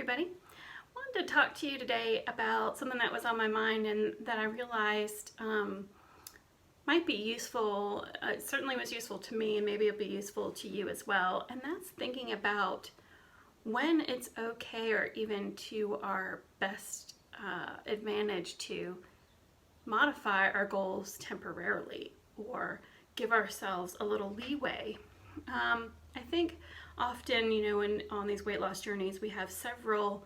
everybody. I wanted to talk to you today about something that was on my mind and that I realized might be useful. It certainly was useful to me, and maybe it'll be useful to you as well. And that's thinking about when it's okay, or even to our best advantage, to modify our goals temporarily or give ourselves a little leeway. I think often, on these weight loss journeys, we have several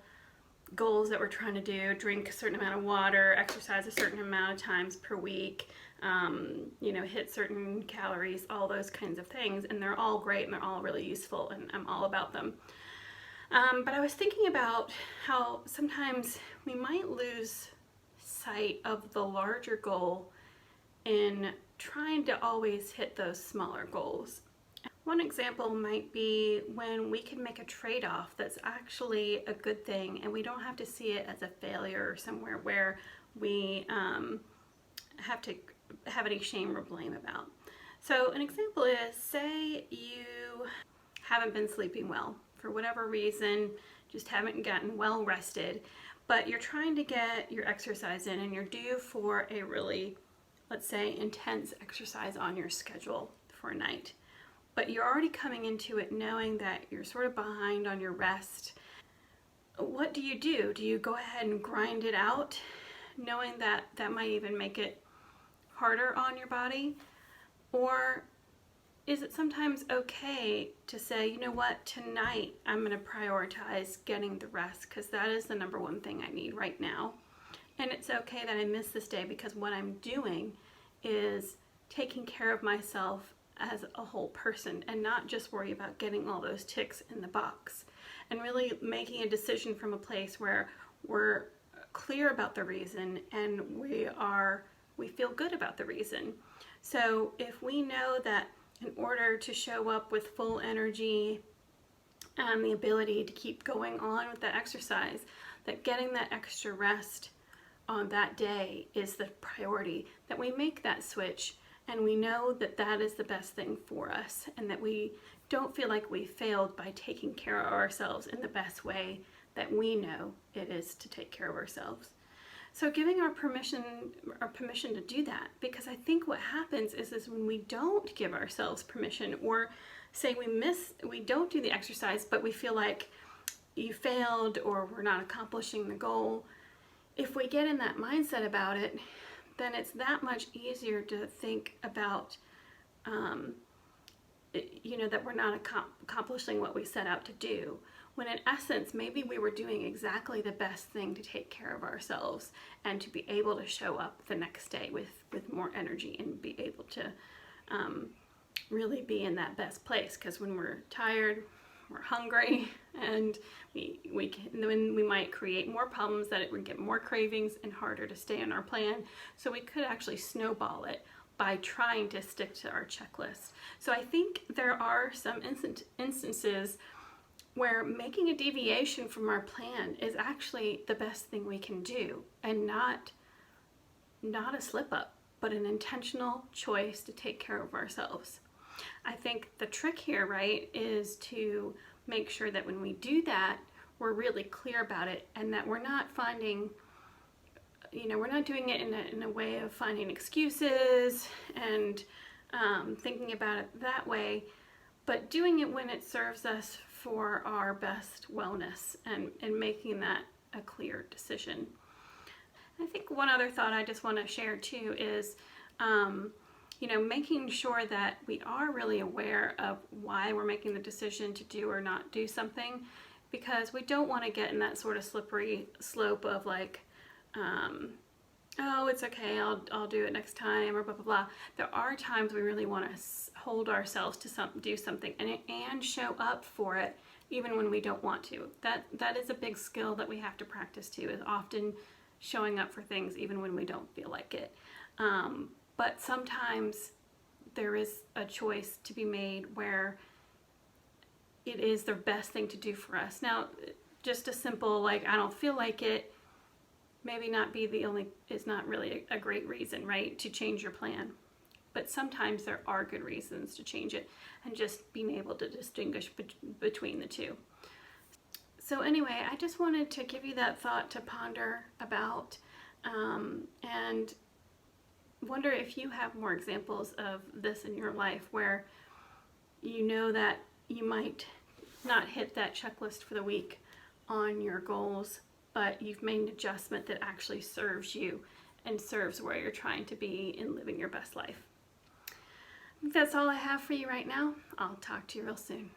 goals that we're trying to do: drink a certain amount of water, exercise a certain amount of times per week, hit certain calories, all those kinds of things. And they're all great and they're all really useful, and I'm all about them. But I was thinking about how sometimes we might lose sight of the larger goal in trying to always hit those smaller goals. One example might be when we can make a trade-off that's actually a good thing, and we don't have to see it as a failure or somewhere where we have to have any shame or blame about. So an example is, say you haven't been sleeping well for whatever reason, just haven't gotten well rested, but you're trying to get your exercise in, and you're due for a really, let's say, intense exercise on your schedule for a night. But you're already coming into it knowing that you're sort of behind on your rest. What do? Do you go ahead and grind it out, knowing that that might even make it harder on your body? Or is it sometimes okay to say, you know what, tonight I'm going to prioritize getting the rest because that is the number one thing I need right now. And it's okay that I miss this day because what I'm doing is taking care of myself as a whole person, and not just worry about getting all those ticks in the box, and really making a decision from a place where we're clear about the reason and we feel good about the reason. So if we know that in order to show up with full energy and the ability to keep going on with that exercise, that getting that extra rest on that day is the priority, that we make that switch. And we know that that is the best thing for us, and that we don't feel like we failed by taking care of ourselves in the best way that we know it is to take care of ourselves. So giving our permission to do that, because I think what happens is when we don't give ourselves permission, or say we don't do the exercise, but we feel like you failed or we're not accomplishing the goal. If we get in that mindset about it, then it's that much easier to think about, that we're not accomplishing what we set out to do. When in essence, maybe we were doing exactly the best thing to take care of ourselves and to be able to show up the next day with more energy and be able to really be in that best place. Because when we're tired, we're hungry, and we might create more problems, that it would get more cravings and harder to stay on our plan. So we could actually snowball it by trying to stick to our checklist. So I think there are some instances where making a deviation from our plan is actually the best thing we can do, and not a slip up, but an intentional choice to take care of ourselves. I think the trick here, right, is to make sure that when we do that, we're really clear about it, and that we're not finding, we're not doing it in a way of finding excuses and thinking about it that way, but doing it when it serves us for our best wellness, and making that a clear decision. I think one other thought I just want to share too is, making sure that we are really aware of why we're making the decision to do or not do something, because we don't want to get in that sort of slippery slope of like, oh, it's okay, I'll do it next time, or blah, blah, blah. There are times we really want to hold ourselves to do something and show up for it, even when we don't want to. That is a big skill that we have to practice too, is often showing up for things even when we don't feel like it. But sometimes there is a choice to be made where it is the best thing to do for us. Now, just a simple, like, I don't feel like it, maybe is not really a great reason, right, to change your plan. But sometimes there are good reasons to change it, and just being able to distinguish between the two. So anyway, I just wanted to give you that thought to ponder about, and wonder if you have more examples of this in your life where you know that you might not hit that checklist for the week on your goals, but you've made an adjustment that actually serves you and serves where you're trying to be in living your best life. I think that's all I have for you right now. I'll talk to you real soon.